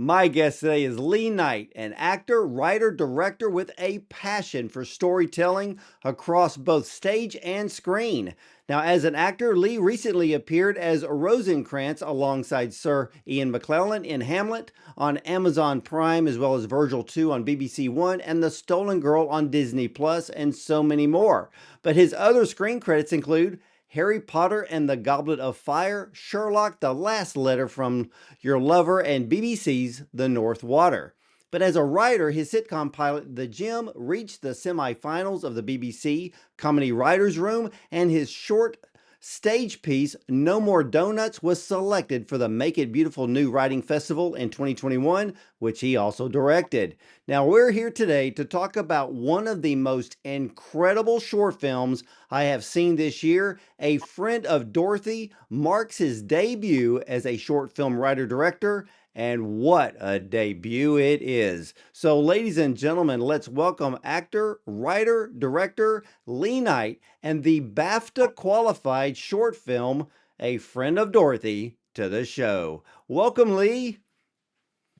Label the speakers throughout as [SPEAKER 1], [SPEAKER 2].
[SPEAKER 1] My guest today is Lee Knight, an actor, writer, director with a passion for storytelling across both stage and screen. Now, as an actor, Lee recently appeared as Rosencrantz alongside Sir Ian McKellen in Hamlet on Amazon Prime, as well as Virgil 2 on BBC One and The Stolen Girl on Disney Plus, and so many more. But his other screen credits include Harry Potter and the Goblet of Fire, Sherlock, The Last Letter from Your Lover, and BBC's The North Water. But as a writer, his sitcom pilot, The Gym, reached the semifinals of the BBC Comedy Writers' Room, and his short stage piece, No More Doughnuts, was selected for the Make It Beautiful New Writing Festival in 2021, which he also directed. Now, we're here today to talk about one of the most incredible short films I have seen this year. A Friend of Dorothy marks his debut as a short film writer-director, and what a debut it is. So, ladies and gentlemen, let's welcome actor, writer, director Lee Knight and the BAFTA qualified short film, A Friend of Dorothy, to the show. Welcome, Lee.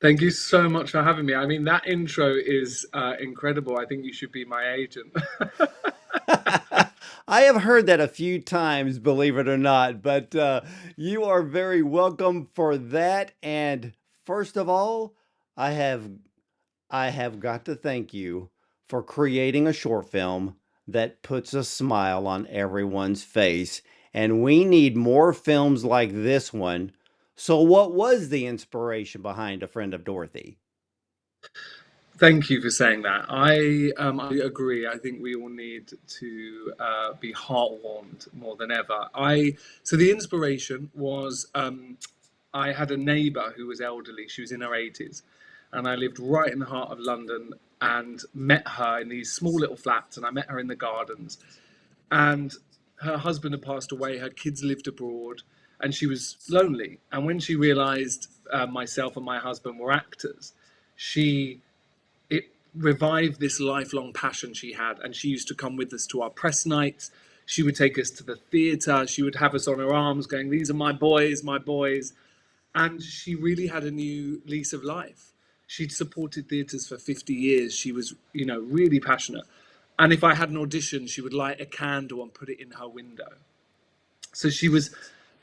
[SPEAKER 2] Thank you so much for having me. I mean, that intro is incredible. I think you should be my agent.
[SPEAKER 1] I have heard that a few times, believe it or not, but you are very welcome for that. And first of all, I have I have got to thank you for creating a short film that puts a smile on everyone's face. And we need more films like this one. So, what was the inspiration behind A Friend of Dorothy?
[SPEAKER 2] Thank you for saying that. I agree. I think we all need to be heartwarmed more than ever. So the inspiration was I had a neighbour who was elderly. She was in her 80s, and I lived right in the heart of London and met her in these small little flats. And I met her in the gardens, and her husband had passed away. Her kids lived abroad, and she was lonely. And when she realised myself and my husband were actors, she it revived this lifelong passion she had. And she used to come with us to our press nights. She would take us to the theatre. She would have us on her arms going, "These are my boys, my boys." And she really had a new lease of life. She'd supported theatres for 50 years. She was, really passionate. And if I had an audition, she would light a candle and put it in her window. So she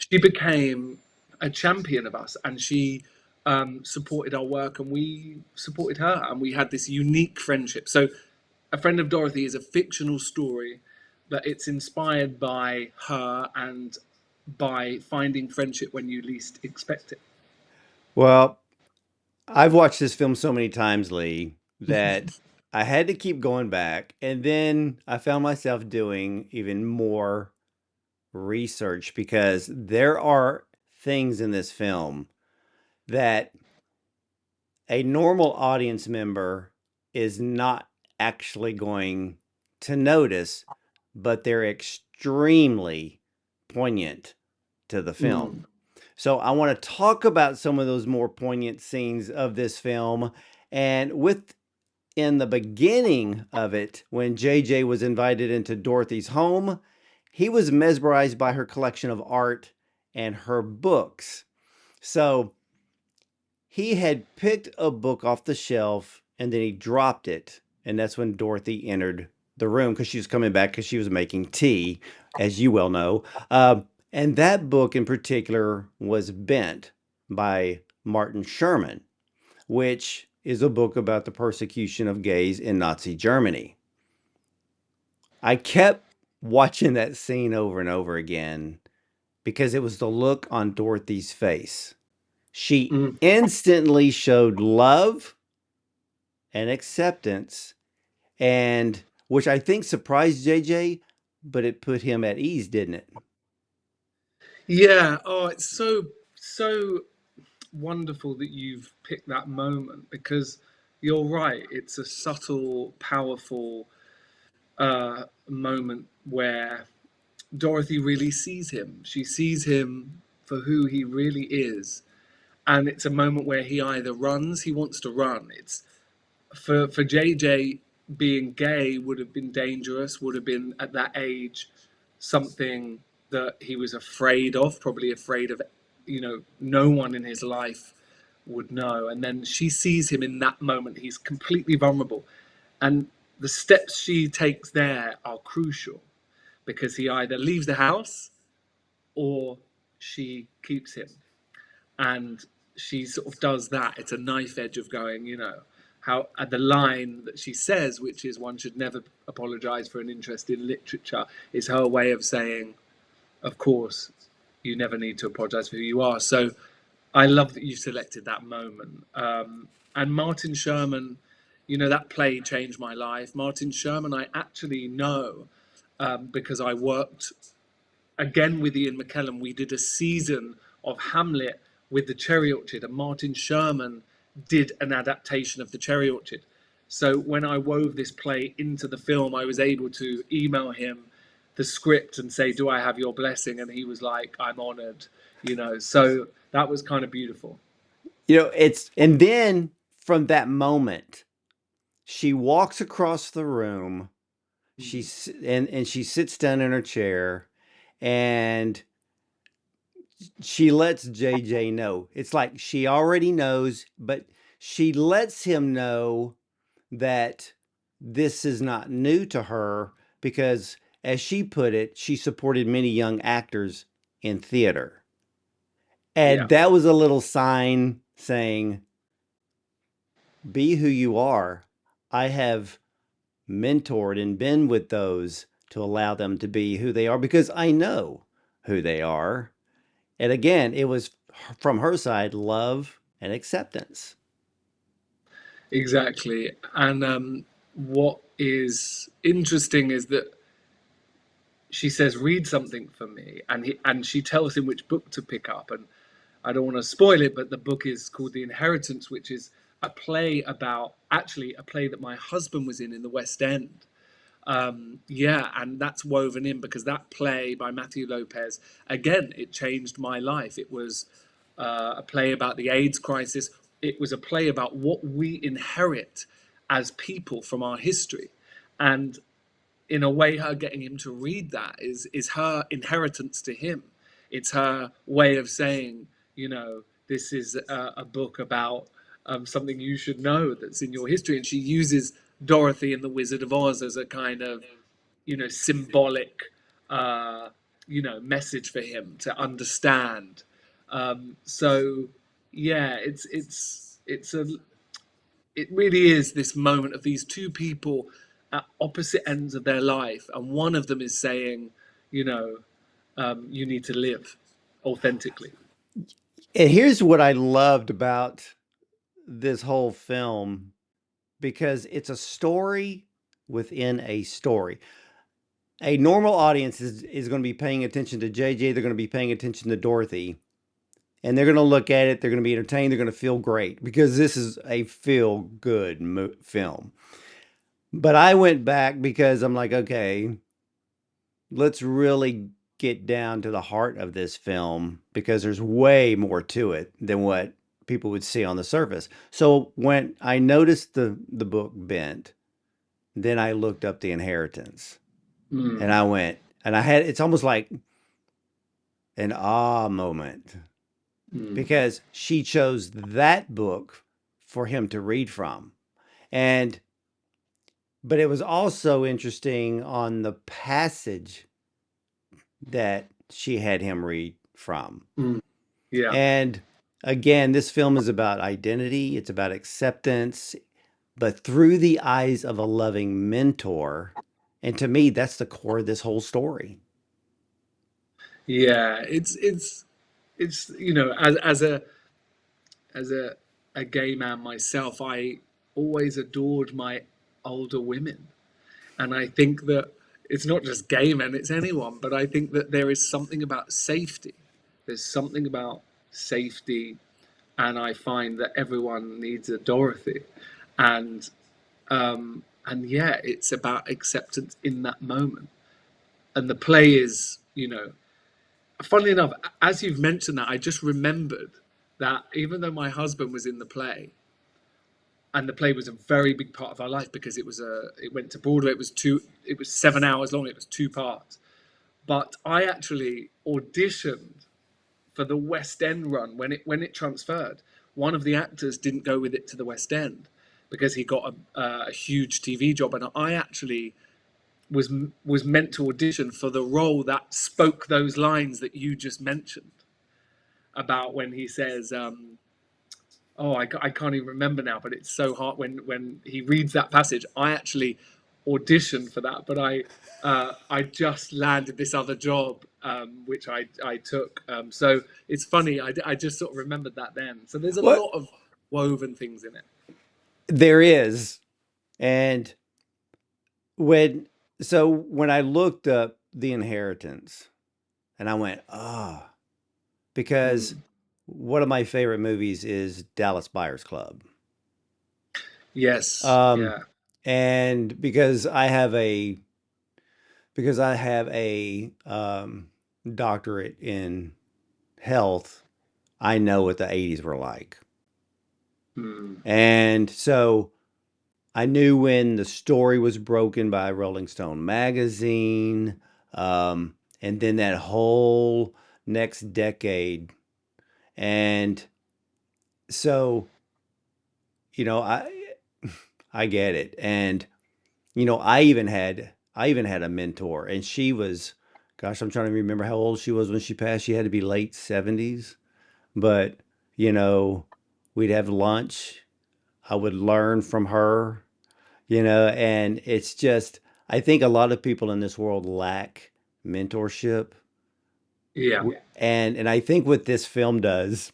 [SPEAKER 2] became a champion of us, and she supported our work, and we supported her, and we had this unique friendship. So, A Friend of Dorothy is a fictional story, but it's inspired by her and by finding friendship when you least expect it.
[SPEAKER 1] Well, I've watched this film so many times, Lee, that I had to keep going back. And then I found myself doing even more research because there are things in this film that a normal audience member is not actually going to notice, but they're extremely poignant to the film.
[SPEAKER 2] Mm.
[SPEAKER 1] So I want to talk about some of those more poignant scenes of this film. And with in the beginning of it, when JJ was invited into Dorothy's home, he was mesmerized by her collection of art and her books. So he had picked a book off the shelf and then he dropped it. And that's when Dorothy entered the room because she was coming back because she was making tea, as you well know. And that book in particular was Bent by Martin Sherman, which is a book about the persecution of gays in Nazi Germany. I kept watching that scene over and over again because it was the look on Dorothy's face. She
[SPEAKER 2] Mm.
[SPEAKER 1] instantly showed love and acceptance, and which I think surprised JJ, but it put him at ease, didn't it?
[SPEAKER 2] Yeah. Oh, it's so wonderful that you've picked that moment, because you're right. It's a subtle, powerful moment where Dorothy really sees him. She sees him for who he really is. And it's a moment where he either runs, he wants to run. It's for JJ, being gay would have been dangerous, would have been at that age something that he was afraid of, probably afraid of, no one in his life would know. And then she sees him in that moment. He's completely vulnerable. And the steps she takes there are crucial because he either leaves the house or she keeps him. And she sort of does that. It's a knife edge of going, how at the line that she says, which is one should never apologize for an interest in literature, is her way of saying, of course, you never need to apologize for who you are. So I love that you selected that moment. And Martin Sherman, that play changed my life. Martin Sherman, I actually know because I worked again with Ian McKellen. We did a season of Hamlet with the Cherry Orchard, and Martin Sherman did an adaptation of the Cherry Orchard. So when I wove this play into the film, I was able to email him the script and say, "Do I have your blessing?" And he was like, "I'm honored." So that was kind of beautiful.
[SPEAKER 1] And then from that moment, she walks across the room. And she sits down in her chair, and she lets JJ know. It's like she already knows, but she lets him know that this is not new to her because, as she put it, she supported many young actors in theater. And
[SPEAKER 2] Yeah,
[SPEAKER 1] that was a little sign saying, be who you are. I have mentored and been with those to allow them to be who they are because I know who they are. And again, it was from her side love and acceptance.
[SPEAKER 2] exactly. And what is interesting is that she says, "Read something for me," and she tells him which book to pick up. And I don't want to spoil it, but the book is called The Inheritance, which is a play about actually a play that my husband was in the West End. Yeah, and that's woven in because that play by Matthew Lopez, again, it changed my life. It was a play about the AIDS crisis. It was a play about what we inherit as people from our history. And in a way, her getting him to read that is her inheritance to him. It's her way of saying, this is a book about something you should know that's in your history. And she uses Dorothy and the Wizard of Oz as a kind of, symbolic, message for him to understand. So, yeah, it really is this moment of these two people at opposite ends of their life, and one of them is saying, you know, you need to live authentically.
[SPEAKER 1] And here's what I loved about this whole film, because it's a story within a story. A normal audience is going to be paying attention to JJ, they're going to be paying attention to Dorothy, and they're going to look at it, they're going to be entertained, they're going to feel great because this is a feel good film. But I went back because I'm like, okay, let's really get down to the heart of this film because there's way more to it than what people would see on the surface. So when I noticed the book Bent, then I looked up The Inheritance, and
[SPEAKER 2] Mm,
[SPEAKER 1] I went, and I had, it's almost like an ah moment
[SPEAKER 2] mm,
[SPEAKER 1] because she chose that book for him to read from. And but it was also interesting on the passage that she had him read from.
[SPEAKER 2] mm. Yeah,
[SPEAKER 1] And again, this film is about identity, it's about acceptance, but through the eyes of a loving mentor. And to me, that's the core of this whole story.
[SPEAKER 2] yeah. It's as a gay man myself, I always adored my older women. And I think that it's not just gay men, it's anyone, but I think that there is something about safety. There's something about safety, and I find that everyone needs a Dorothy. And yeah, it's about acceptance in that moment. And the play is, funnily enough, as you've mentioned that, I just remembered that even though my husband was in the play, and the play was a very big part of our life because it went to Broadway. It was 7 hours long. It was two parts. But I actually auditioned for the West End run when it transferred, one of the actors didn't go with it to the West End because he got a huge TV job, and I actually was was meant to audition for the role that spoke those lines that you just mentioned about when he says, "Oh, I can't even remember now," but it's so hard when he reads that passage. I actually auditioned for that, but I just landed this other job, which I took. So it's funny. I just sort of remembered that then. So there's a
[SPEAKER 1] What
[SPEAKER 2] lot of woven things in it.
[SPEAKER 1] there is, and when when I looked up The Inheritance, and I went, ah, because
[SPEAKER 2] Mm.
[SPEAKER 1] one of my favorite movies is Dallas Buyers Club.
[SPEAKER 2] Yes.
[SPEAKER 1] Um,
[SPEAKER 2] Yeah.
[SPEAKER 1] and because I have a doctorate in health, I know what the 80s were like.
[SPEAKER 2] Mm.
[SPEAKER 1] And so I knew when the story was broken by Rolling Stone magazine, and then that whole next decade. And so, you know, I get it. And I even had a mentor, and she was, gosh, I'm trying to remember how old she was when she passed. She had to be late 70s, but you know, we'd have lunch. I would learn from her, and it's just, I think a lot of people in this world lack mentorship.
[SPEAKER 2] Yeah.
[SPEAKER 1] And I think what this film does,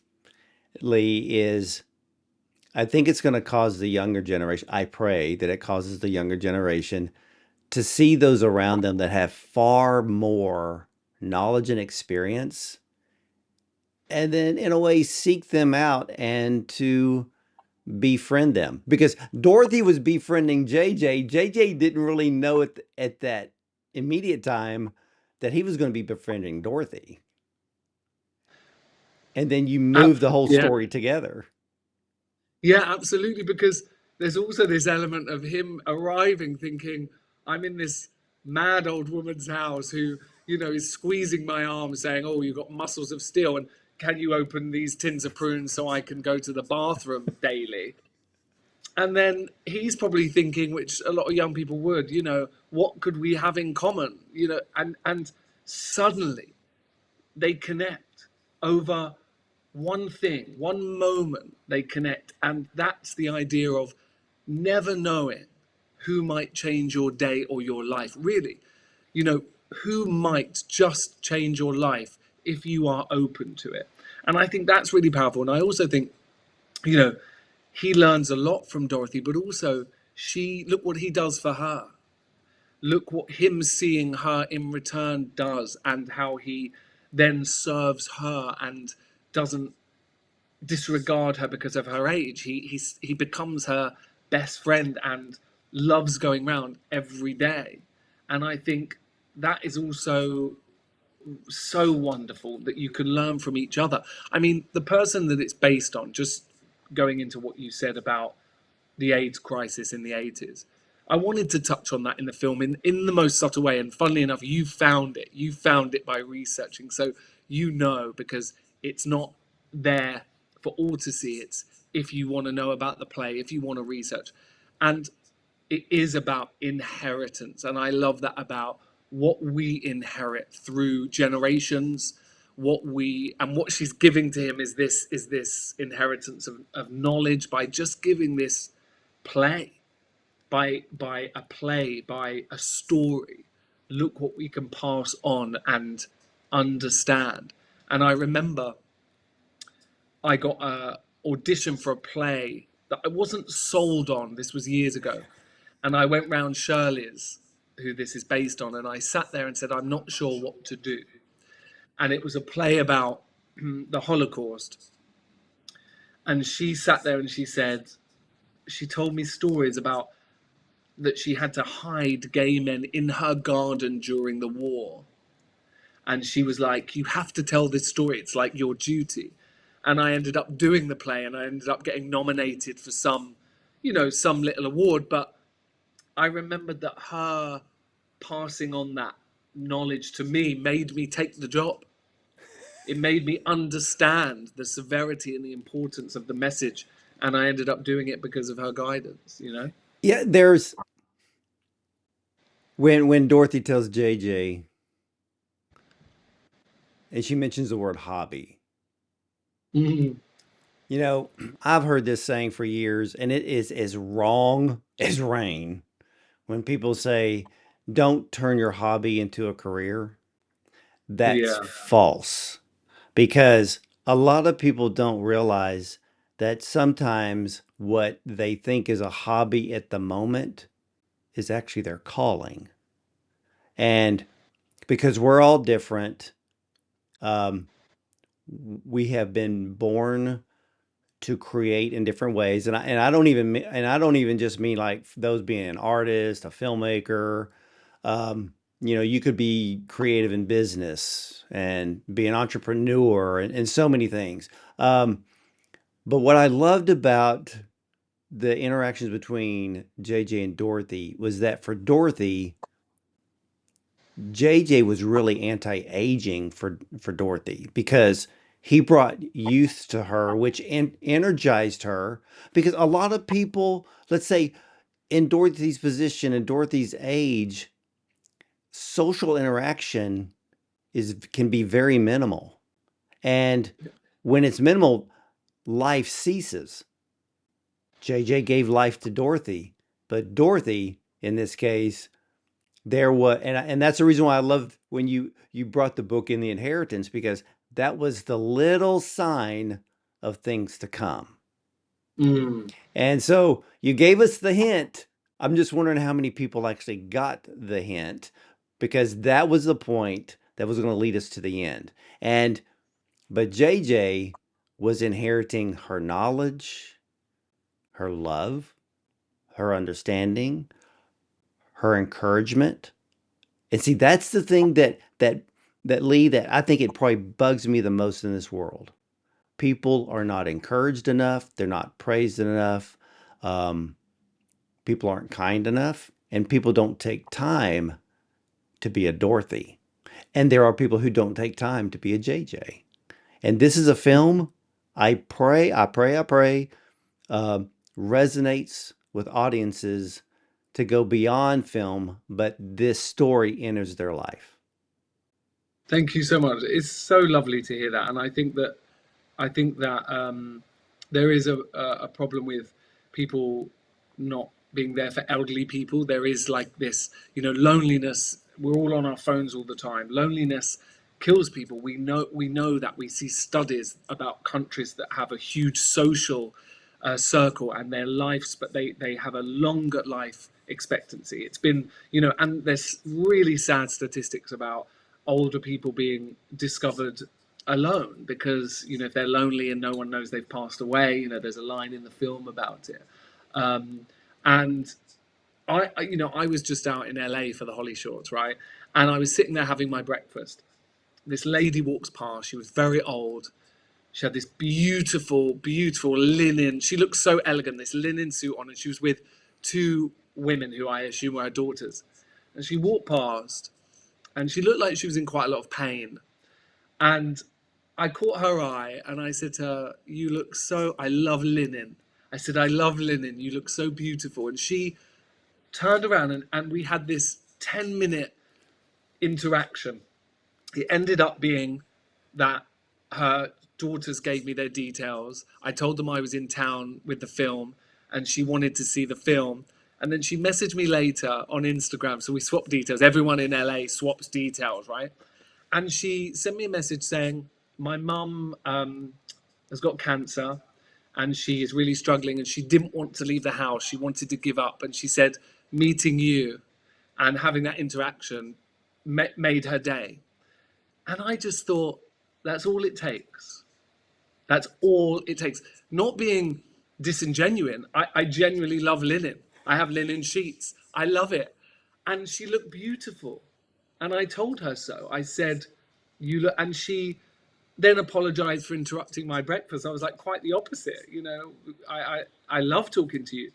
[SPEAKER 1] Lee, is I think it's going to cause the younger generation. I pray that it causes the younger generation to see those around them that have far more knowledge and experience, and then in a way seek them out and to befriend them, because Dorothy was befriending JJ didn't really know at that immediate time that he was going to be befriending Dorothy, and then you move the whole
[SPEAKER 2] Yeah.
[SPEAKER 1] story together.
[SPEAKER 2] Yeah, absolutely. Because there's also this element of him arriving thinking, I'm in this mad old woman's house who, is squeezing my arm saying, "Oh, you've got muscles of steel. And can you open these tins of prunes so I can go to the bathroom daily?" And then he's probably thinking, which a lot of young people would, what could we have in common? And suddenly they connect over one thing, one moment they connect. And that's the idea of never knowing who might change your day or your life. Really, you know, who might just change your life if you are open to it. And I think that's really powerful. And I also think, you know, he learns a lot from Dorothy, but also look what he does for her. Look what him seeing her in return does, and how he then serves her and doesn't disregard her because of her age. He becomes her best friend and loves going round every day. And I think that is also so wonderful that you can learn from each other. I mean, the person that it's based on, just going into what you said about the AIDS crisis in the 80s. I wanted to touch on that in the film in the most subtle way. And funnily enough, you found it. You found it by researching. So because it's not there for all to see. It's if you want to know about the play, if you want to research. And it is about inheritance. And I love that about what we inherit through generations. What she's giving to him is this inheritance of knowledge by just giving this play, by a story. Look what we can pass on and understand. And I remember I got a audition for a play that I wasn't sold on. This was years ago, and I went round Shirley's, who this is based on, and I sat there and said, I'm not sure what to do. And it was a play about the Holocaust. And she sat there and she told me stories about that she had to hide gay men in her garden during the war. And she was like, "You have to tell this story. It's like your duty." And I ended up doing the play, and I ended up getting nominated for some little award. But I remembered that her passing on that knowledge to me made me take the job. it made me understand the severity and the importance of the message, and I ended up doing it because of her guidance, you know.
[SPEAKER 1] Yeah, there's when Dorothy tells JJ and she mentions the word hobby.
[SPEAKER 2] Mhm.
[SPEAKER 1] You know, I've heard this saying for years, and it is as wrong as rain when people say, don't turn your hobby into a career. That's
[SPEAKER 2] Yeah.
[SPEAKER 1] false because a lot of people don't realize that sometimes what they think is a hobby at the moment is actually their calling. And because we're all different, um, we have been born to create in different ways. And I don't even just mean like those being an artist, a filmmaker. You know, you could be creative in business and be an entrepreneur and so many things. But what I loved about the interactions between JJ and Dorothy was that for Dorothy, JJ was really anti-aging for Dorothy because he brought youth to her, which energized her. Because a lot of people, let's say in Dorothy's position and Dorothy's age, social interaction is can be very minimal. And when it's minimal, life ceases. JJ gave life to Dorothy, but Dorothy, in this case, there was, and that's the reason why I love when you brought the book in the inheritance because that was the little sign of things to come.
[SPEAKER 2] Mm.
[SPEAKER 1] And so you gave us the hint. I'm just wondering how many people actually got the hint because that was the point that was going to lead us to the end. And but JJ was inheriting her knowledge, her love, her understanding, her encouragement. And see, that's the thing that Lee that I think it probably bugs me the most in this world. People are not encouraged enough. They're not praised enough. Um, People aren't kind enough, and people don't take time to be a Dorothy. And there are people who don't take time to be a JJ. And this is a film. I pray uh, resonates with audiences to go beyond film, but this story enters their life.
[SPEAKER 2] Thank you so much. It's so lovely to hear that, and I think that there is a problem with people not being there for elderly people. There is like this, you know, loneliness. We're all on our phones all the time. Loneliness kills people. We know that. We see studies about countries that have a huge social circle and their lives, but they have a longer life expectancy. It's been, you know, and there's really sad statistics about older people being discovered alone because, you know, if they're lonely and no one knows they've passed away, you know, there's a line in the film about it. um, and you know, I was just out in LA for the Holly Shorts, right? And I was sitting there having my breakfast. This lady walks past. She was very old. She had this beautiful, beautiful linen. She looked so elegant, this linen suit on, and she was with two women who I assume were her daughters. And she walked past, and she looked like she was in quite a lot of pain. And I caught her eye and I said to her, "You look so, I love linen." I said, "I love linen. You look so beautiful." And she turned around and we had this 10-minute interaction. It ended up being that her daughters gave me their details. I told them I was in town with the film and she wanted to see the film. And then she messaged me later on Instagram. So we swapped details. Everyone in LA swaps details, right? And she sent me a message saying, "My mum has got cancer and she is really struggling and she didn't want to leave the house. She wanted to give up." And she said, "Meeting you and having that interaction made her day." And I just thought, that's all it takes. That's all it takes. Not being disingenuine. I genuinely love linen. I have linen sheets. I love it. And she looked beautiful. And I told her so. I said, "You look," and she then apologized for interrupting my breakfast. I was like, quite the opposite. You know, I love talking to you.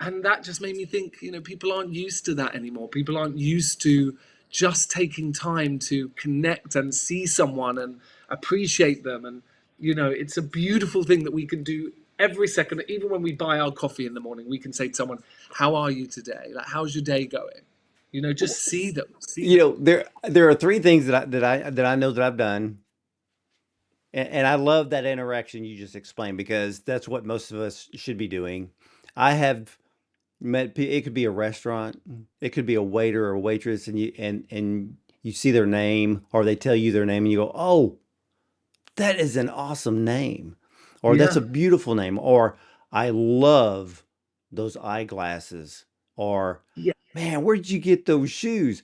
[SPEAKER 2] And that just made me think, you know, people aren't used to that anymore. People aren't used to just taking time to connect and see someone appreciate them. And, it's a beautiful thing that we can do every second. Even when we buy our coffee in the morning, we can say to someone, how are you today? Like, how's your day going? Just see them, see
[SPEAKER 1] You
[SPEAKER 2] them.
[SPEAKER 1] know, there are three things that I know that I've done, and I love that interaction you just explained because that's what most of us should be doing. I have it could be a restaurant, it could be a waiter or a waitress, and you see their name or they tell you their name and you go, "Oh, that is an awesome name," or "That's a
[SPEAKER 2] Yeah,
[SPEAKER 1] beautiful name," or "I love those eyeglasses," or
[SPEAKER 2] yeah,
[SPEAKER 1] "Man, where did you get those shoes?"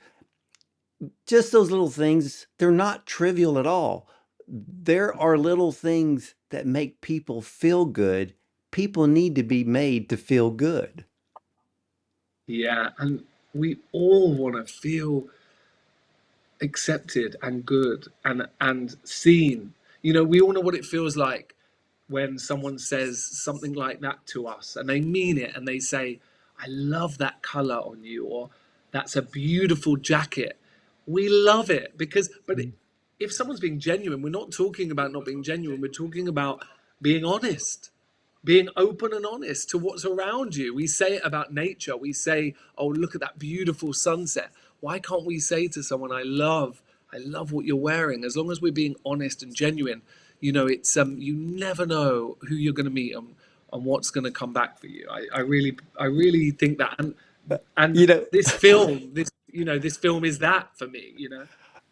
[SPEAKER 1] Just those little things, they're not trivial at all. There are little things that make people feel good. People need to be made to feel good.
[SPEAKER 2] yeah. And we all want to feel accepted and good and seen. We all know what it feels like when someone says something like that to us and they mean it and they say, I love that color on you, or that's a beautiful jacket. We love it because, but
[SPEAKER 1] Mm.
[SPEAKER 2] if someone's being genuine, we're not talking about not being genuine, we're talking about being honest, being open and honest to what's around you. We say it about nature. We say, "Oh, look at that beautiful sunset." Why can't we say to someone, I love what you're wearing." As long as we're being honest and genuine, it's you never know who you're going to meet and what's going to come back for you. I really think that, and
[SPEAKER 1] You know,
[SPEAKER 2] this film is that for me.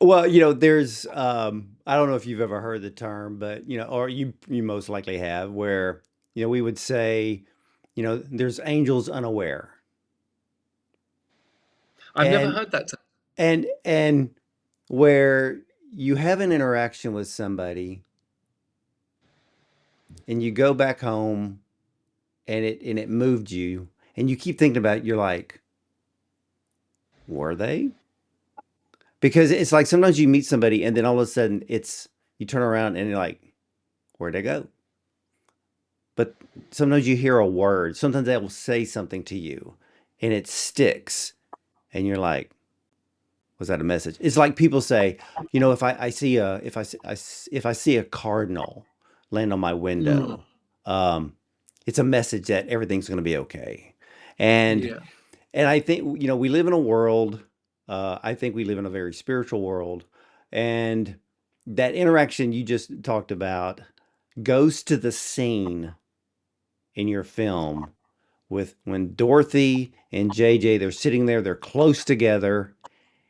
[SPEAKER 1] well, there's I don't know if you've ever heard the term, but or you most likely have, where we would say, there's angels unaware.
[SPEAKER 2] I've never
[SPEAKER 1] And
[SPEAKER 2] heard that term.
[SPEAKER 1] and where you have an interaction with somebody and you go back home and it moved you and you keep thinking about it, you're like, were they? Because it's like sometimes you meet somebody and then all of a sudden you turn around and you're like, where'd they go? But sometimes you hear a word, sometimes they will say something to you and it sticks and you're like, was that a message? It's like people say, if I see a if I see a cardinal land on my
[SPEAKER 2] Mm,
[SPEAKER 1] window, um, it's a message that everything's going to be okay. And
[SPEAKER 2] yeah.
[SPEAKER 1] and I think we live in a world. I think we live in a very spiritual world, and that interaction you just talked about goes to the scene in your film with when Dorothy and JJ they're sitting there, they're close together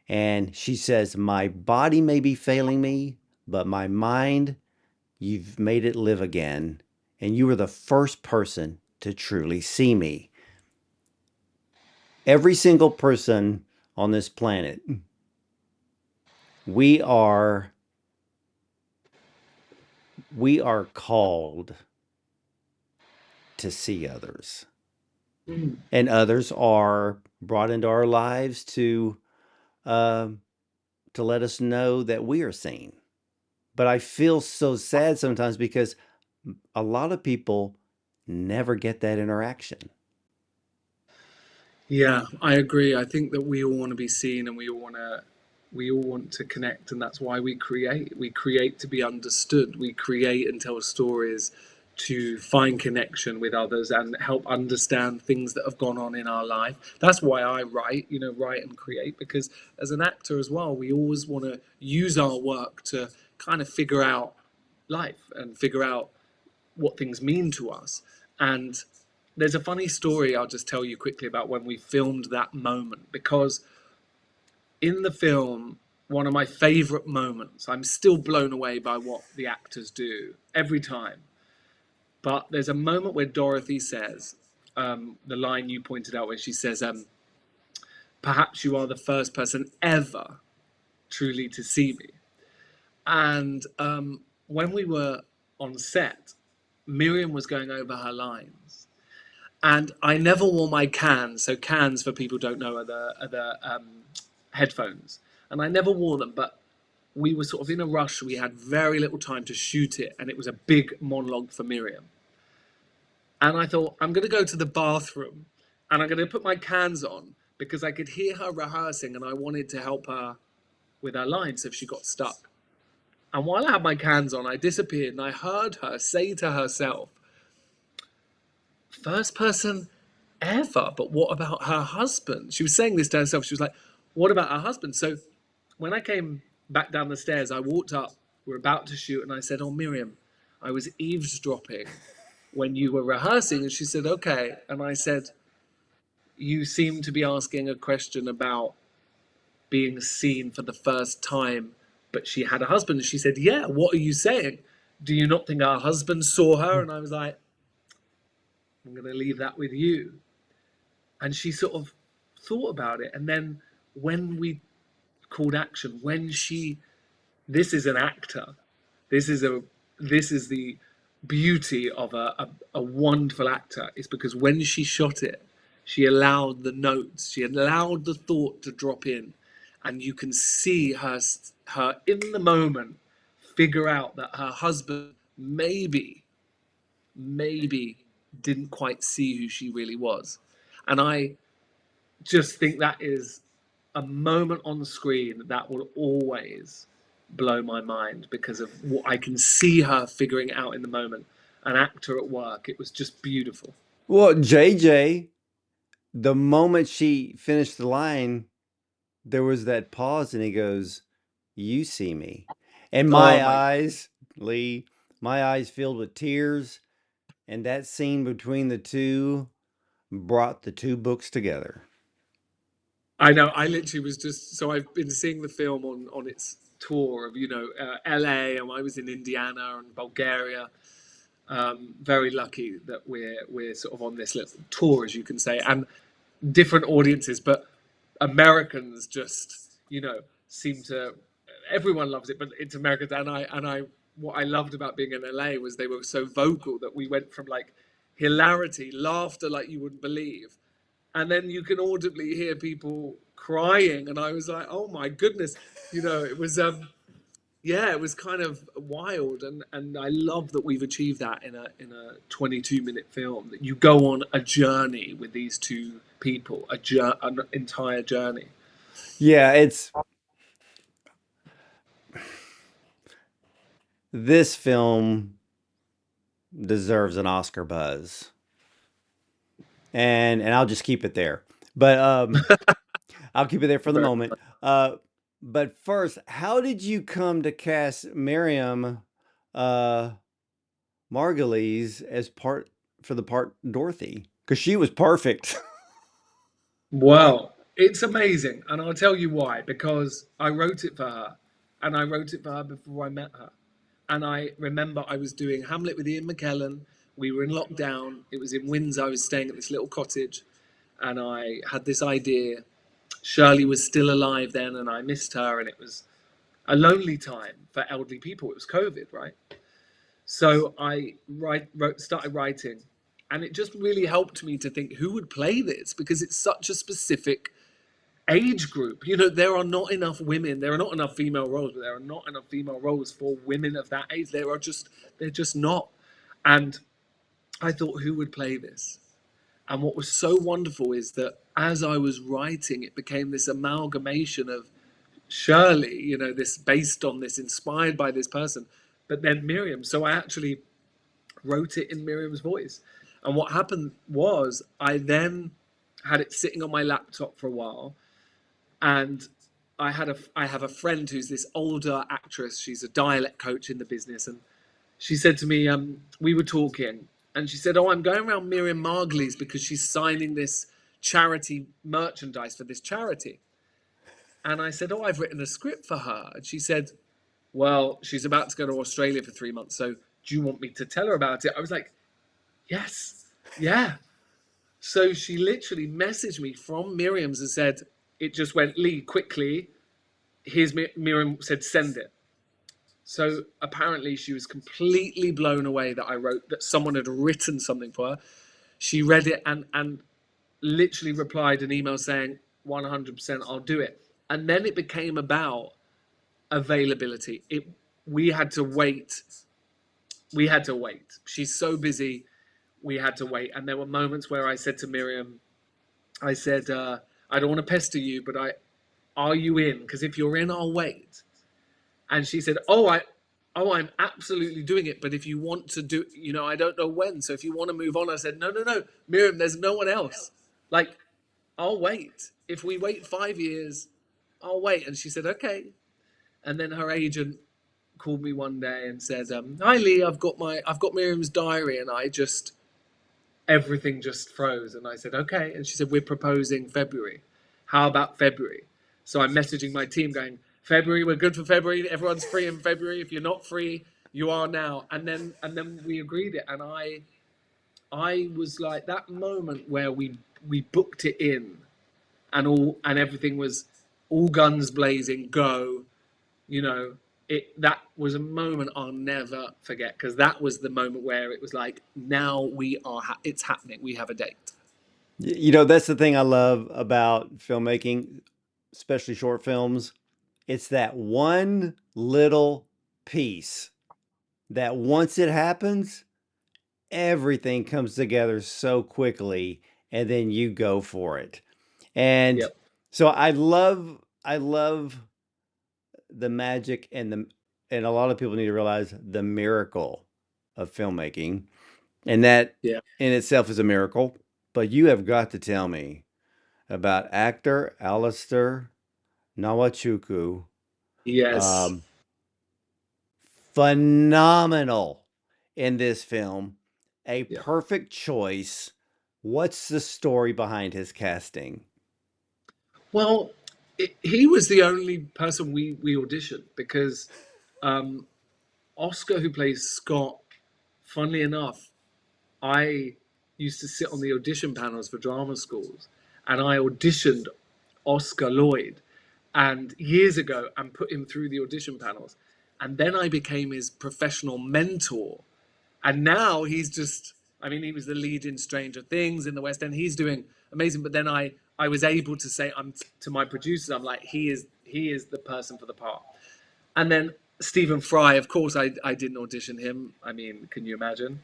[SPEAKER 1] and she says, "My body may be failing me, but my mind, you've made it live again. And you were the first person to truly see me." Every single person on this planet, we are we are called to see others.
[SPEAKER 2] Mm.
[SPEAKER 1] And others are brought into our lives um to let us know that we are seen. But I feel so sad sometimes because a lot of people never get that interaction.
[SPEAKER 2] Yeah, I agree. I think that we all want to be seen and we all want to connect, and that's why we create. We create to be understood. We create and tell stories to find connection with others and help understand things that have gone on in our life. That's why I write and create, because as an actor as well, we always want to use our work to kind of figure out life and figure out what things mean to us. And there's a funny story I'll just tell you quickly about when we filmed that moment, because in the film, one of my favorite moments, I'm still blown away by what the actors do every time. But there's a moment where Dorothy says, the line you pointed out, where she says, perhaps you are the first person ever truly to see me. And when we were on set, Miriam was going over her lines. And I never wore my cans. So cans, for people who don't know, are the headphones. And I never wore them, but we were sort of in a rush. We had very little time to shoot it, and it was a big monologue for Miriam. And I thought, I'm going to go to the bathroom, and I'm going to put my cans on because I could hear her rehearsing, and I wanted to help her with her lines if she got stuck. And while I had my cans on, I disappeared and I heard her say to herself, first person ever, but what about her husband? She was saying this to herself. She was like, what about her husband? So when I came back down the stairs, I walked up, we're about to shoot, and I said, oh, Miriam, I was eavesdropping when you were rehearsing. And she said, okay. And I said, you seem to be asking a question about being seen for the first time, but she had a husband. And she said, yeah, what are you saying? Do you not think her husband saw her? And I was like, I'm going to leave that with you. And she sort of thought about it. And then when we called action, when she, this is an actor, this is a, this is the beauty of a wonderful actor, is because when she shot it, she allowed the notes, she allowed the thought to drop in, and you can see her in the moment figure out that her husband maybe didn't quite see who she really was. And I just think that is a moment on the screen that will always blow my mind because of what I can see her figuring out in the moment. An actor at work. It was just beautiful.
[SPEAKER 1] Well, JJ, the moment she finished the line, there was that pause and he goes, "You see me." And
[SPEAKER 2] Oh
[SPEAKER 1] my
[SPEAKER 2] my!
[SPEAKER 1] eyes, Lee, my eyes filled with tears, and that scene between the two brought the two books together.
[SPEAKER 2] I know. I literally was just so I've been seeing the film on its tour of LA, and I was in Indiana and Bulgaria. Very lucky that we're sort of on this little tour, as you can say, and different audiences, but Americans just seem to, everyone loves it, but it's Americans, and I what I loved about being in LA was they were so vocal that we went from like hilarity, laughter like you wouldn't believe, and then you can audibly hear people crying, and I was like, oh my goodness, it was yeah, it was kind of wild, and I love that we've achieved that in a 22-minute film. That you go on a journey with these two people, an entire journey.
[SPEAKER 1] Yeah, it's this film deserves an Oscar buzz. And I'll just keep it there. But I'll keep it there for the
[SPEAKER 2] Very
[SPEAKER 1] moment. But first, how did you come to cast Miriam uh Margolyes as part for the part Dorothy? Because she was perfect.
[SPEAKER 2] well. It's amazing, and I'll tell you why. Because I wrote it for her, and I wrote it for her before I met her. And I remember I was doing Hamlet with Ian McKellen. We were in lockdown. It was in Windsor. I was staying at this little cottage, and I had this idea. Shirley was still alive then, and I missed her, and it was a lonely time for elderly people. It was COVID, right? So I started writing, and it just really helped me to think who would play this because it's such a specific age group. There are not enough women. There are not enough female roles, but there are not enough female roles for women of that age. They're just not. And I thought, who would play this? And what was so wonderful is that as I was writing, it became this amalgamation of Shirley, this based on this, inspired by this person, but then Miriam. So I actually wrote it in Miriam's voice. And what happened was I then had it sitting on my laptop for a while, and I have a friend who's this older actress. She's a dialect coach in the business, and she said to me, we were talking, and she said, "Oh, I'm going around Miriam Margolyes because she's signing this charity merchandise for this charity." And I said, "Oh, I've written a script for her." And she said, "Well, she's about to go to Australia for 3 months, so do you want me to tell her about it?" I was like, "Yes, yeah." So she literally messaged me from Miriam's and said, it just went, "Lee, quickly, here's Miriam said, send it." So apparently she was completely blown away that I wrote, that someone had written something for her. She read it and literally replied an email saying, 100% I'll do it. And then it became about availability. We had to wait. We had to wait. She's so busy. We had to wait. And there were moments where I said to Miriam, I said, I don't want to pester you, but are you in? Because if you're in, I'll wait. And she said, "Oh, oh, I'm absolutely doing it. But if you want to do, I don't know when. So if you want to move on, I said, no, no, no, Miriam, there's no one else. Like, I'll wait. If we wait 5 years, I'll wait. And she said, okay. And then her agent called me one day and said, "Hi Lee, I've got Miriam's diary," and I just everything just froze. And I said, "Okay." And she said, "We're proposing February. How about February?" So I'm messaging my team going, "February, we're good for February. Everyone's free in February. If you're not free, you are now." And then we agreed it, and I was like that moment where we booked it in, and everything was all guns blazing, go you know that was a moment I'll never forget, because that was the moment where it was like, now it's happening, we have a date.
[SPEAKER 1] That's the thing I love about filmmaking, especially short films. It's that one little piece that once it happens, everything comes together so quickly and then you go for it. And
[SPEAKER 2] Yep.
[SPEAKER 1] so I love the magic and a lot of people need to realize the miracle of filmmaking, and that
[SPEAKER 2] Yeah.
[SPEAKER 1] in itself is a miracle. But you have got to tell me about actor Alistair Nawachukwu.
[SPEAKER 2] Yes.
[SPEAKER 1] Um, Phenomenal in this film. A
[SPEAKER 2] Yeah.
[SPEAKER 1] perfect choice. What's the story behind his casting?
[SPEAKER 2] Well, he was the only person we auditioned, because um, Oscar, who plays Scott, funnily enough, I used to sit on the audition panels for drama schools, and I auditioned Oscar Lloyd, and years ago, and put him through the audition panels, and then I became his professional mentor, and now he's just. I mean, he was the lead in Stranger Things in the West End. He's doing amazing. But then I was able to say, to my producers, I'm like, he is the person for the part. And then Stephen Fry, of course, I didn't audition him. I mean, can you imagine?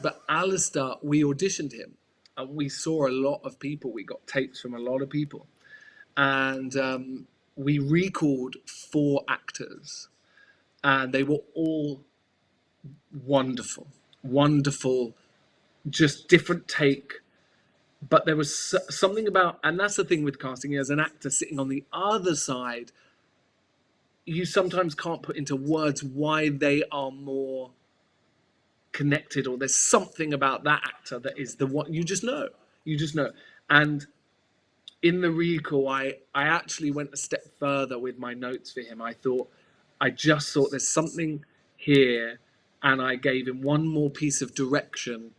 [SPEAKER 2] But Alistair, we auditioned him, and we saw a lot of people. We got tapes from a lot of people, and we recalled 4 actors, and they were all wonderful, wonderful, just different take. But there was something about, and that's the thing with casting, as an actor sitting on the other side, you sometimes can't put into words why they are more connected, or there's something about that actor that is the one. You just know. And in the recall, I actually went a step further with my notes for him. I just thought there's something here, and I gave him one more piece of direction,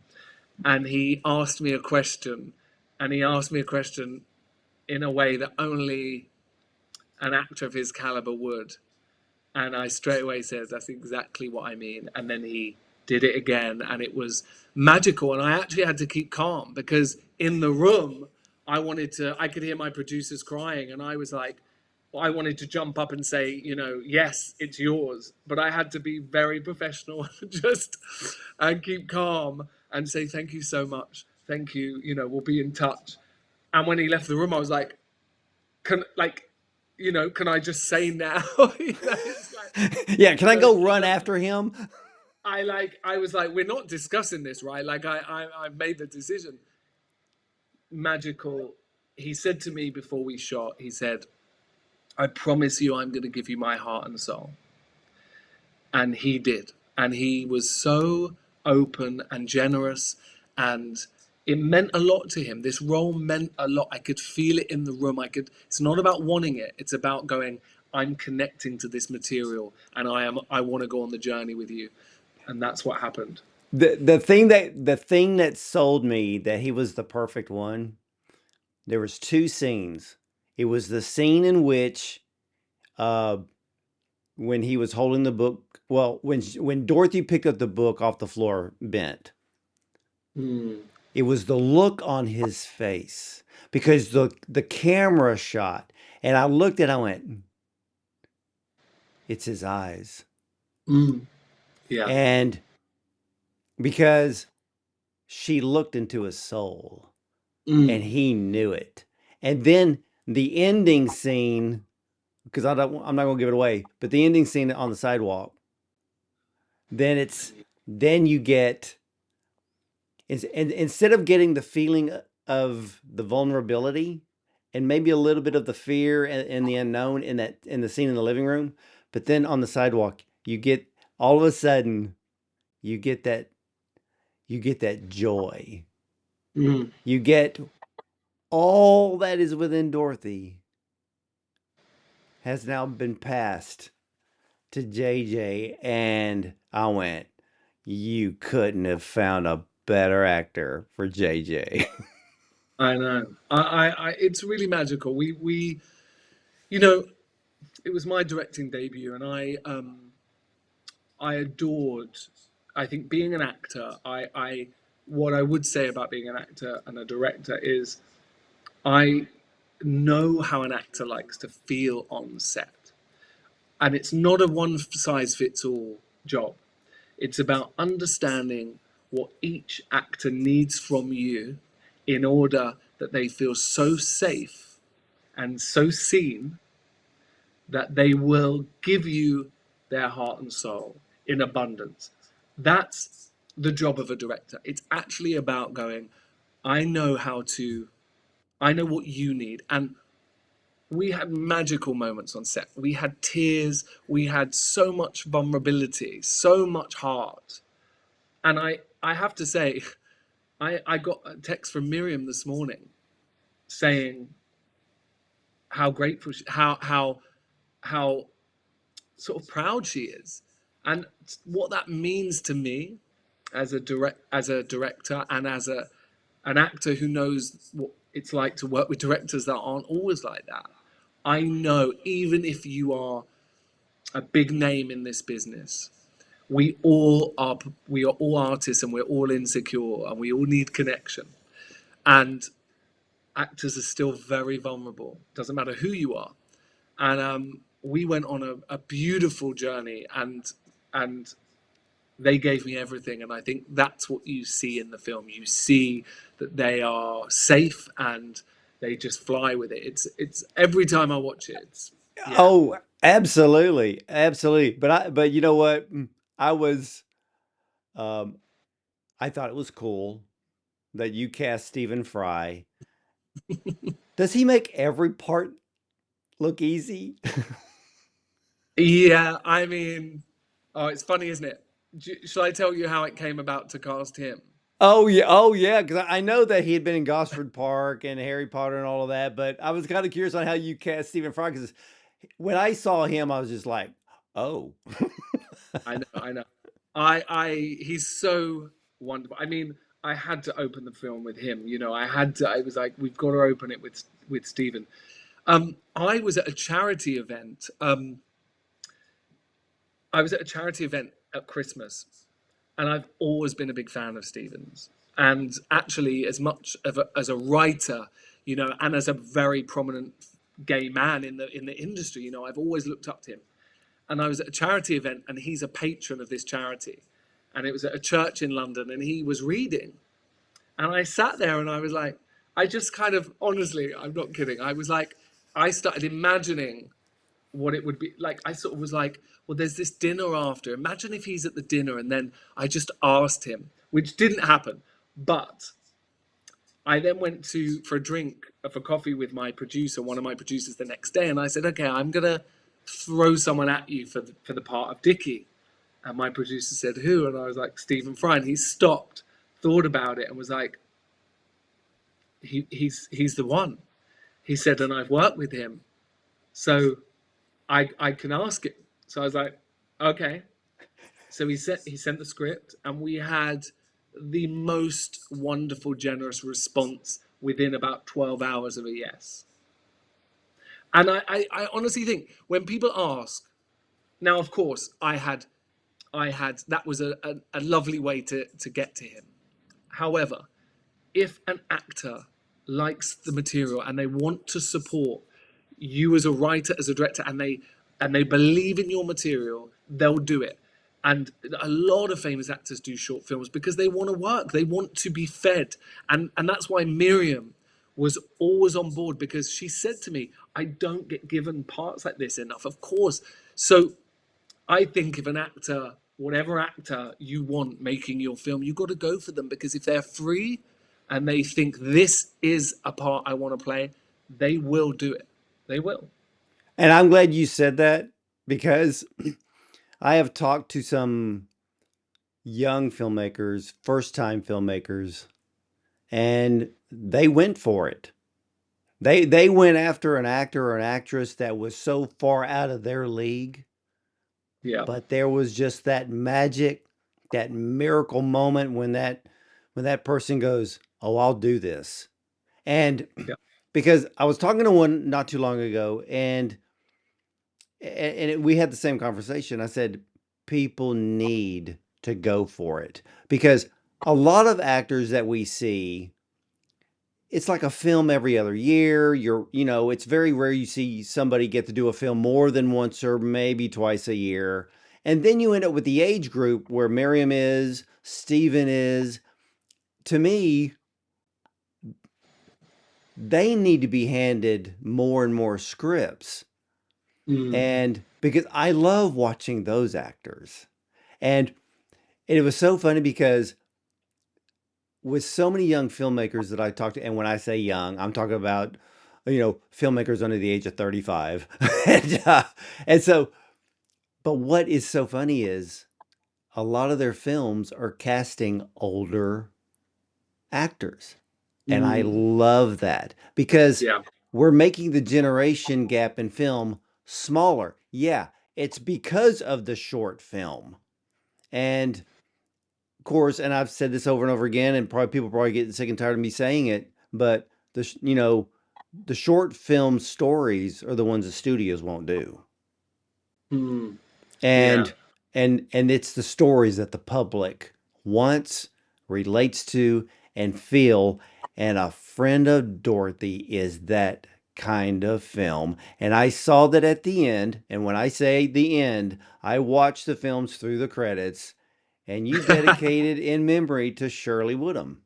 [SPEAKER 2] and he asked me a question, and he asked me a question in a way that only an actor of his caliber would. And I straight away said, "That's exactly what I mean." And then he did it again, and it was magical. And I actually had to keep calm, because in the room, I could hear my producers crying, and I was like, I wanted to jump up and say, yes, it's yours. But I had to be very professional, just and keep calm and say, "Thank you so much. Thank you. We'll be in touch." And when he left the room, I was like, can I just say now? It's like,
[SPEAKER 1] Yeah, can I
[SPEAKER 2] but
[SPEAKER 1] go run after him?
[SPEAKER 2] I was like, we're not discussing this, right? Like, I made the decision. Magical. He said to me before we shot, he said, "I promise you, I'm going to give you my heart and soul." And he did. And he was so open and generous, and it meant a lot to him. This role meant a lot. I could feel it in the room. It's not about wanting it. It's about going, I'm connecting to this material, and I want to go on the journey with you. And that's what happened.
[SPEAKER 1] The thing that sold me that he was the perfect one, there was two scenes. It was the scene in which uh when he was holding the book, well, when Dorothy picked up the book off the floor bent.
[SPEAKER 2] Mm,
[SPEAKER 1] It was the look on his face because the camera shot, and I looked and I went, it's his eyes.
[SPEAKER 2] mm, yeah.
[SPEAKER 1] And because she looked into his soul and
[SPEAKER 2] Mm,
[SPEAKER 1] he knew it. And then the ending scene, because I'm not going to give it away, but the ending scene on the sidewalk, then then you get, and instead of getting the feeling of the vulnerability and maybe a little bit of the fear and the unknown in the scene in the living room, but then on the sidewalk, you get all of a sudden you get that joy.
[SPEAKER 2] Mm,
[SPEAKER 1] You get all that is within Dorothy has now been passed to JJ, and I went, you couldn't have found a better actor for JJ.
[SPEAKER 2] I know. It's really magical. You know, it was my directing debut, and I adored. I think being an actor, what I would say about being an actor and a director is I know how an actor likes to feel on set. And it's not a one size fits all job. It's about understanding what each actor needs from you in order that they feel so safe and so seen that they will give you their heart and soul in abundance. That's the job of a director. It's actually about going, I know how to, I know what you need. And we had magical moments on set. We had tears. We had so much vulnerability, so much heart. And I have to say, I got a text from Miriam this morning saying how grateful, how sort of proud she is, and what that means to me as a director and as an actor who knows what it's like to work with directors that aren't always like that. I know even if you are a big name in this business, we are all artists and we're all insecure and we all need connection. And actors are still very vulnerable. Doesn't matter who you are. And we went on a beautiful journey, and they gave me everything. And I think that's what you see in the film. You see that they are safe and they just fly with it. It's every time I watch it, it's yeah.
[SPEAKER 1] Oh, absolutely, absolutely. But you know what? I was um I thought it was cool that you cast Stephen Fry. Does he make every part look easy?
[SPEAKER 2] Yeah, I mean, oh, it's funny, isn't it? Shall I tell you how it came about to cast him?
[SPEAKER 1] Oh yeah, because I know that he had been in Gosford Park and Harry Potter and all of that, but I was kind of curious on how you cast Stephen Fry because when I saw him, I was just like, oh.
[SPEAKER 2] I know, I know. He's so wonderful. I mean, I had to open the film with him. You know, I had to. I was like, we've got to open it with Stephen. I was at a charity event. I was at a charity event at Christmas, and I've always been a big fan of Stephen's. And actually, as much of as a writer, you know, and as a very prominent gay man in the industry, you know, I've always looked up to him. And I was at a charity event, and he's a patron of this charity, and it was at a church in London, and he was reading, and I sat there, and I was like, I just kind of honestly, I'm not kidding. I was like, I started imagining what it would be like. I sort of was like, well, there's this dinner after. Imagine if he's at the dinner, and then I just asked him, which didn't happen, but I then went to for a drink for coffee with my producer, one of my producers, the next day, and I said, okay, I'm gonna throw someone at you for the part of Dickie. And my producer said, who? And I was like, Stephen Fry. And he stopped, thought about it, and was like, he's the one. He said, and I've worked with him, so I can ask it. So I was like, okay. So he sent the script, and we had the most wonderful, generous response within about 12 hours of a yes. And I honestly think when people ask, now of course I had that was a lovely way to get to him. However, if an actor likes the material and they want to support you as a writer, as a director, and they believe in your material, they'll do it. And a lot of famous actors do short films because they want to work, they want to be fed, and that's why Miriam was always on board because she said to me, "I don't get given parts like this enough." Of course, so I think if an actor whatever actor you want making your film, you got to go for them, because if they're free and they think this is a part I want to play, they will do it. They will.
[SPEAKER 1] And I'm glad you said that because I have talked to some young filmmakers, first time filmmakers, and they went for it. They went after an actor or an actress that was so far out of their league,
[SPEAKER 2] Yeah.
[SPEAKER 1] but there was just that magic, that miracle moment when that person goes, "Oh, I'll do this." And
[SPEAKER 2] Yeah.
[SPEAKER 1] because I was talking to one not too long ago, we had the same conversation. I said, people need to go for it because a lot of actors that we see, it's like a film every other year. It's very rare you see somebody get to do a film more than once or maybe twice a year. And then you end up with the age group where Miriam is, Steven is. To me, they need to be handed more and more scripts.
[SPEAKER 2] Mm.
[SPEAKER 1] And because I love watching those actors. And it was so funny because with so many young filmmakers that I talked to, and when I say young, I'm talking about, filmmakers under the age of 35. and, uh, and so, but what is so funny is a lot of their films are casting older actors. And I
[SPEAKER 2] Mm.
[SPEAKER 1] love that because
[SPEAKER 2] Yeah.
[SPEAKER 1] we're making the generation gap in film smaller. Yeah, it's because of the short film. And course, and I've said this over and over again, and probably people probably getting sick and tired of me saying it, but the short film stories are the ones the studios won't do,
[SPEAKER 2] Mm. Yeah.
[SPEAKER 1] and it's the stories that the public wants, relates to, and feel. And A Friend of Dorothy is that kind of film. And I saw that at the end. And when I say the end, I watched the films through the credits and you dedicated in memory to Shirley Woodham.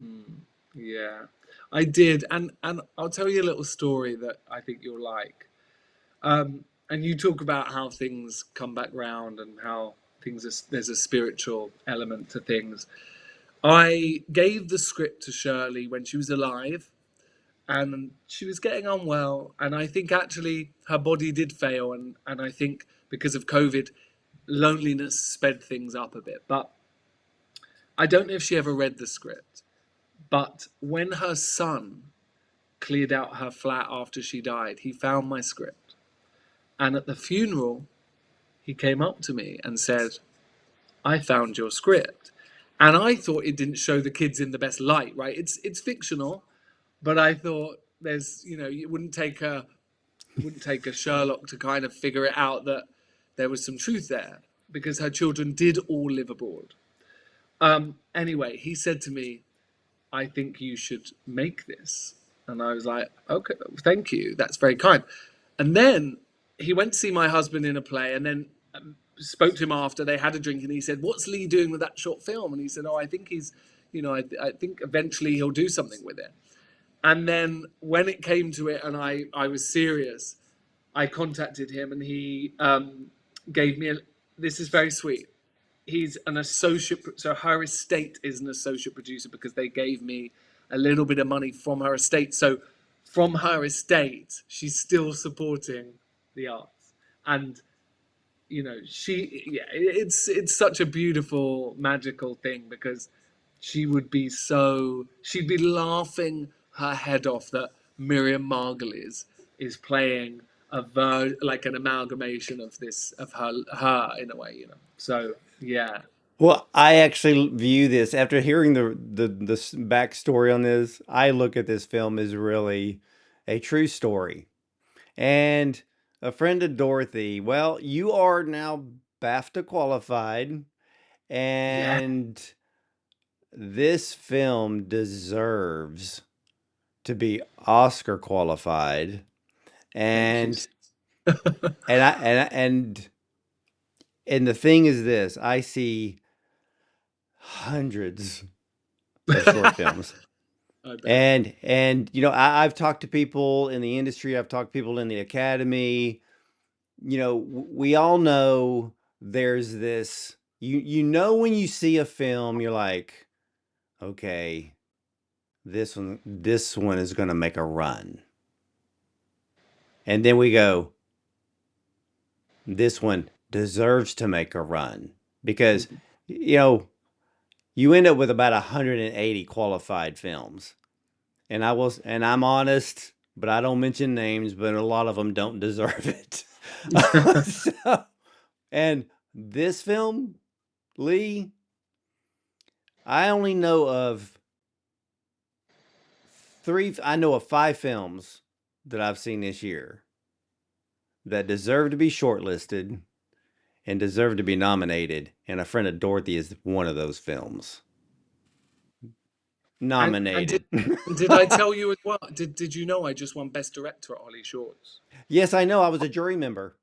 [SPEAKER 2] Mm. Yeah. I did, and I'll tell you a little story that I think you'll like. And you talk about how things come back round and how there's a spiritual element to things. I gave the script to Shirley when she was alive, and she was getting on well. And I think actually her body did fail, and I think because of COVID, loneliness sped things up a bit. But I don't know if she ever read the script. But when her son cleared out her flat after she died, he found my script. And at the funeral, he came up to me and said, I found your script. And I thought it didn't show the kids in the best light, right? It's fictional, but I thought there's, it wouldn't take a Sherlock to kind of figure it out that there was some truth there, because her children did all live abroad. Anyway, he said to me, I think you should make this. And I was like, okay, thank you. That's very kind. And then he went to see my husband in a play, and then spoke to him after. They had a drink, and he said, what's Lee doing with that short film? And he said, oh, I think I think eventually he'll do something with it. And then when it came to it, and I was serious, I contacted him, and he gave me this is very sweet. He's an associate, so her estate is an associate producer because they gave me a little bit of money from her estate. So from her estate, she's still supporting the arts. And it's such a beautiful, magical thing, because she'd be laughing her head off that Miriam Margolyes is playing like an amalgamation of this, of her in a way. So yeah.
[SPEAKER 1] Well, I actually view this after hearing the backstory on this. I look at this film as really a true story. And A Friend of Dorothy. Well, you are now BAFTA qualified,
[SPEAKER 2] Yeah.
[SPEAKER 1] and this film deserves to be Oscar qualified.
[SPEAKER 2] Thank you.
[SPEAKER 1] And and I and the thing is this, I see hundreds of short films.
[SPEAKER 2] I bet.
[SPEAKER 1] And I've talked to people in the industry, I've talked to people in the academy. We all know there's this. you know when you see a film, you're like, okay, this one is going to make a run. And then we go, this one deserves to make a run because you know, you end up with about 180 qualified films. And I'm honest, but I don't mention names, but a lot of them don't deserve it. So, and this film, Lee, I only know of I know of five films that I've seen this year that deserve to be shortlisted and deserve to be nominated. And A Friend of Dorothy is one of those films.
[SPEAKER 2] And
[SPEAKER 1] Nominated.
[SPEAKER 2] did I tell you as well? Did you know I just won Best Director at Holly Shorts?
[SPEAKER 1] Yes, I know. I was a jury member.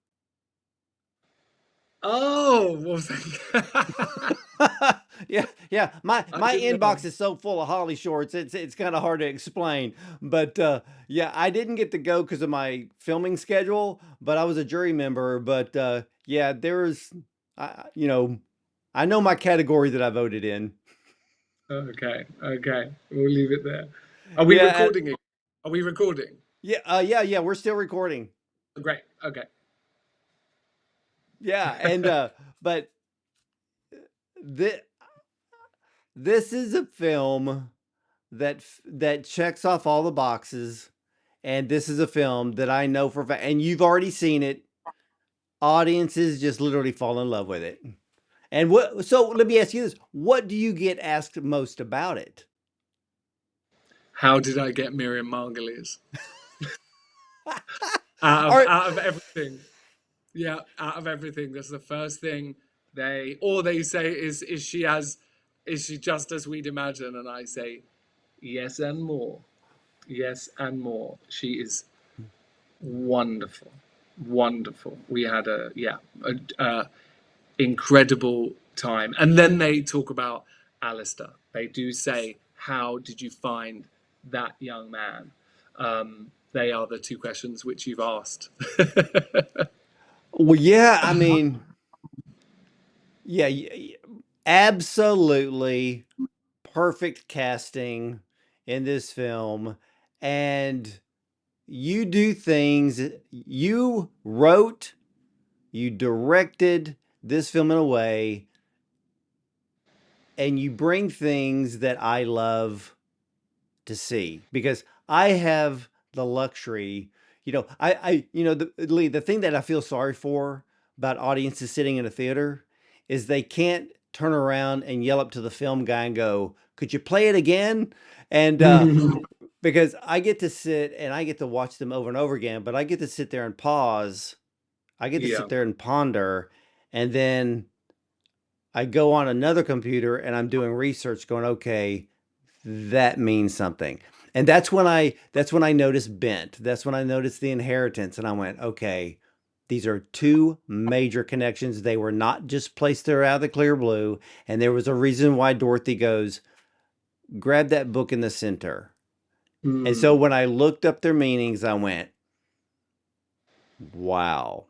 [SPEAKER 2] Oh, well, thank
[SPEAKER 1] Yeah, yeah. My
[SPEAKER 2] I
[SPEAKER 1] my
[SPEAKER 2] didn't know.
[SPEAKER 1] inbox is so full of Holly shorts. It's kind of hard to explain. But yeah, I didn't get to go because of my filming schedule. But I was a jury member. But yeah, you know, I know my category that I voted in.
[SPEAKER 2] Okay, okay, we'll leave it there. Are we
[SPEAKER 1] Yeah,
[SPEAKER 2] recording it? Are we recording?
[SPEAKER 1] yeah. We're still recording.
[SPEAKER 2] Great. Okay.
[SPEAKER 1] Yeah, and but this this is a film that checks off all the boxes. And this is a film that I know for a fact, and you've already seen it. Audiences just literally fall in love with it. And what? So let me ask you this: what do you get asked most about it?
[SPEAKER 2] How did I get Miriam Margolyes?
[SPEAKER 1] Or
[SPEAKER 2] Out of everything. Yeah, out of everything. That's the first thing they say is she just as we'd imagine? And I say, yes and more. Yes and more. She is wonderful. Wonderful. We had a incredible time. And then they talk about Alistair. They do say, how did you find that young man? They are the two questions which you've asked.
[SPEAKER 1] well, yeah, I mean, yeah, absolutely perfect casting in this film, and you do things you wrote, you directed this film in a way, and you bring things that I love to see because I have the luxury, the thing that I feel sorry for about audiences sitting in a theater is they can't turn around and yell up to the film guy and go, "Could you play it again?" And because I get to sit and I get to watch them over and over again, but I get to sit there and pause. I get to
[SPEAKER 2] Yeah.
[SPEAKER 1] sit there and ponder, and then I go on another computer and I'm doing research going, okay, that means something. And that's when I noticed Bent. That's when I noticed the inheritance. And I went, okay, these are two major connections. They were not just placed there out of the clear blue. And there was a reason why Dorothy goes, grab that book in the center. And so
[SPEAKER 2] Mm,
[SPEAKER 1] when I looked up their meanings, I went, wow.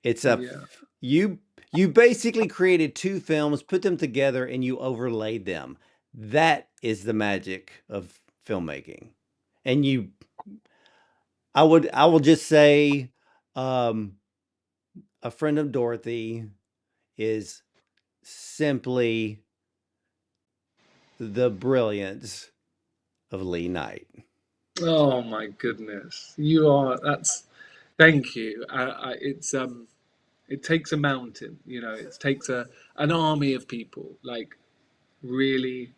[SPEAKER 1] It's a
[SPEAKER 2] yeah.
[SPEAKER 1] you you basically created two films, put them together, and you overlaid them. That is the magic of filmmaking. And I will just say, um, A Friend of Dorothy is simply the brilliance of Lee Knight.
[SPEAKER 2] Oh my goodness. You are, that's, thank you. It takes a mountain, you know, it takes an army of people. Like, really,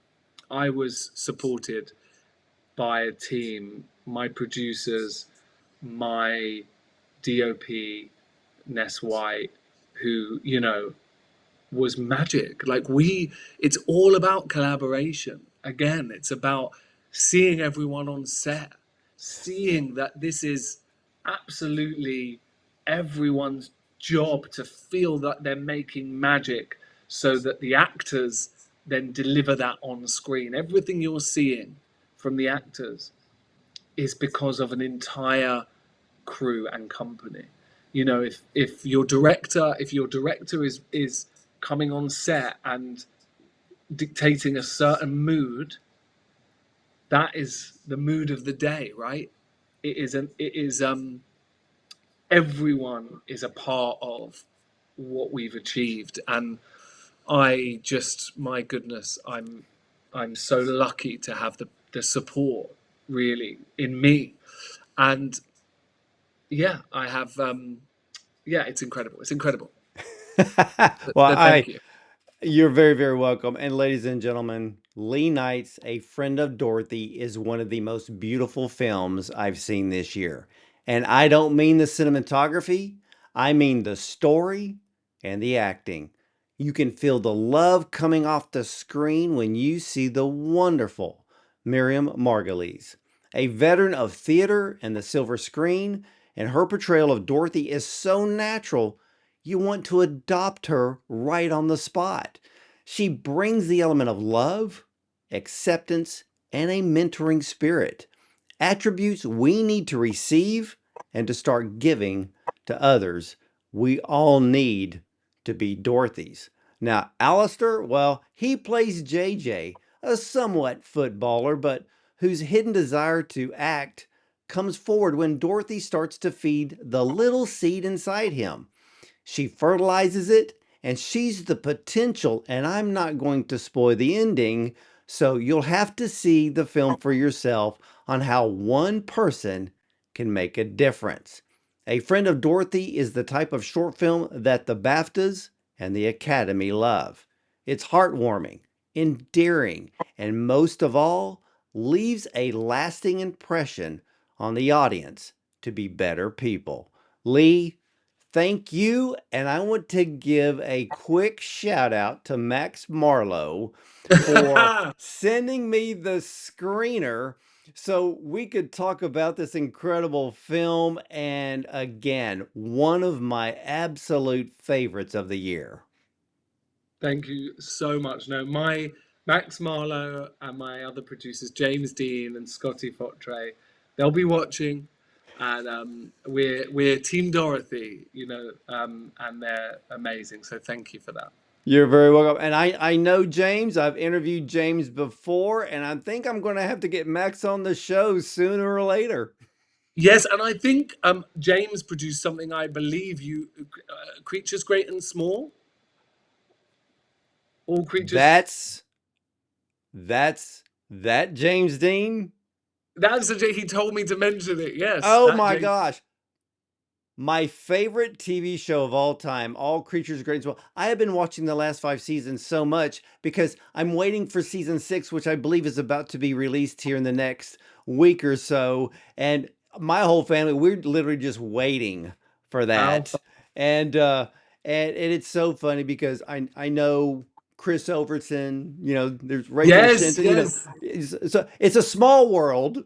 [SPEAKER 2] I was supported by a team, my producers, my DOP, Ness White, who, you know, was magic. It's all about collaboration. Again, it's about seeing everyone on set, seeing that this is absolutely everyone's job to feel that they're making magic so that the actors then deliver that on screen. Everything you're seeing from the actors is because of an entire crew and company. You know, if your director is coming on set and dictating a certain mood, that is the mood of the day, right? It is everyone is a part of what we've achieved, and I just, my goodness, I'm so lucky to have the support really in me. And yeah, I have yeah, it's incredible. It's incredible.
[SPEAKER 1] Well,
[SPEAKER 2] So thank you.
[SPEAKER 1] you're very, very welcome. And ladies and gentlemen, Lee Knight's A Friend of Dorothy is one of the most beautiful films I've seen this year. And I don't mean the cinematography, I mean the story and the acting. You can feel the love coming off the screen when you see the wonderful Miriam Margolyes, a veteran of theater and the silver screen, and her portrayal of Dorothy is so natural you want to adopt her right on the spot. She brings the element of love, acceptance, and a mentoring spirit, attributes we need to receive and to start giving to others. We all need to be Dorothy's. Now, Alistair, well, he plays JJ, a somewhat footballer, but whose hidden desire to act comes forward when Dorothy starts to feed the little seed inside him. She fertilizes it and she's the potential, and I'm not going to spoil the ending, so you'll have to see the film for yourself on how one person can make a difference. A Friend of Dorothy is the type of short film that the BAFTAs and the Academy love. It's heartwarming, endearing, and most of all, leaves a lasting impression on the audience to be better people. Lee, thank you. And I want to give a quick shout out to Max Marlowe for sending me the screener so we could talk about this incredible film. And again, one of my absolute favorites of the year.
[SPEAKER 2] Thank you so much. No, my Max Marlowe and my other producers, James Dean and Scotty Fotre, they'll be watching, and we're Team Dorothy, and they're amazing. So thank you for that.
[SPEAKER 1] You're very welcome. And I know James. I've interviewed James before, and I think I'm going to have to get Max on the show sooner or later.
[SPEAKER 2] Yes, and I think James produced something. I believe you, creatures great and small, all creatures.
[SPEAKER 1] That's that James Dean.
[SPEAKER 2] He told me to mention it. Yes,
[SPEAKER 1] Oh
[SPEAKER 2] that
[SPEAKER 1] my
[SPEAKER 2] James.
[SPEAKER 1] gosh. My favorite TV show of all time, All Creatures Great and Small. I have been watching the last 5 seasons so much because I'm waiting for season 6, which I believe is about to be released here in the next week or so. And my whole family, we're literally just waiting for
[SPEAKER 2] Alpha.
[SPEAKER 1] that. And and it's so funny because I know Chris Overton, there's Rachel
[SPEAKER 2] Yes,
[SPEAKER 1] Shenton,
[SPEAKER 2] yes.
[SPEAKER 1] so it's a small world,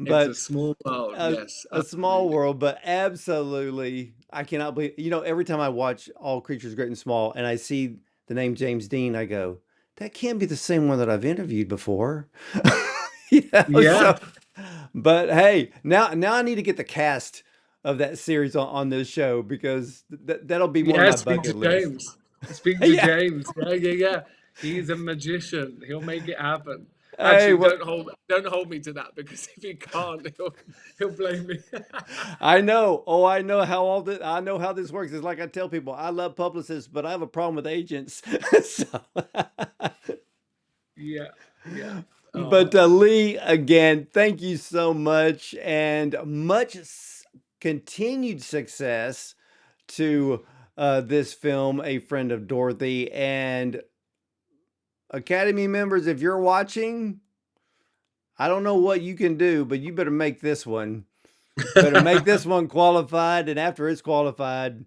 [SPEAKER 2] It's a
[SPEAKER 1] but
[SPEAKER 2] small world.
[SPEAKER 1] a,
[SPEAKER 2] Yes,
[SPEAKER 1] a small
[SPEAKER 2] absolutely.
[SPEAKER 1] world, but absolutely, I cannot believe. Every time I watch All Creatures Great and Small, and I see the name James Dean, I go, that can't be the same one that I've interviewed before.
[SPEAKER 2] Yeah.
[SPEAKER 1] So, but hey, now I need to get the cast of that series on this show because that'll be one of
[SPEAKER 2] Yeah,
[SPEAKER 1] my
[SPEAKER 2] speak to
[SPEAKER 1] bucket lists.
[SPEAKER 2] James. Speak to
[SPEAKER 1] Yeah.
[SPEAKER 2] James. Yeah, yeah, yeah. He's a magician. He'll make it happen.
[SPEAKER 1] Hey,
[SPEAKER 2] Actually,
[SPEAKER 1] well,
[SPEAKER 2] don't hold me to that, because if he can't, he'll blame me.
[SPEAKER 1] I know. Oh, I know how all this. I know how this works. It's like I tell people, I love publicists, but I have a problem with agents. So,
[SPEAKER 2] Yeah, yeah.
[SPEAKER 1] but
[SPEAKER 2] Oh,
[SPEAKER 1] Lee, again, thank you so much, and much continued success to this film, A Friend of Dorothy. And Academy members, if you're watching, I don't know what you can do, but you better make this one. Better make this one qualified, and after it's qualified,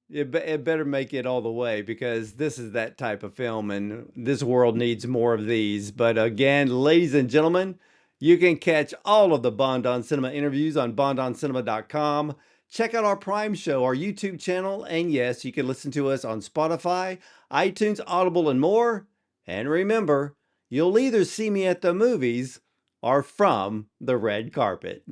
[SPEAKER 1] it better make it all the way because this is that type of film and this world needs more of these. But again, ladies and gentlemen, you can catch all of the Bond on Cinema interviews on bondoncinema.com. Check out our Prime show, our YouTube channel, and yes, you can listen to us on Spotify, iTunes, Audible, and more. And remember, you'll either see me at the movies or from the red carpet.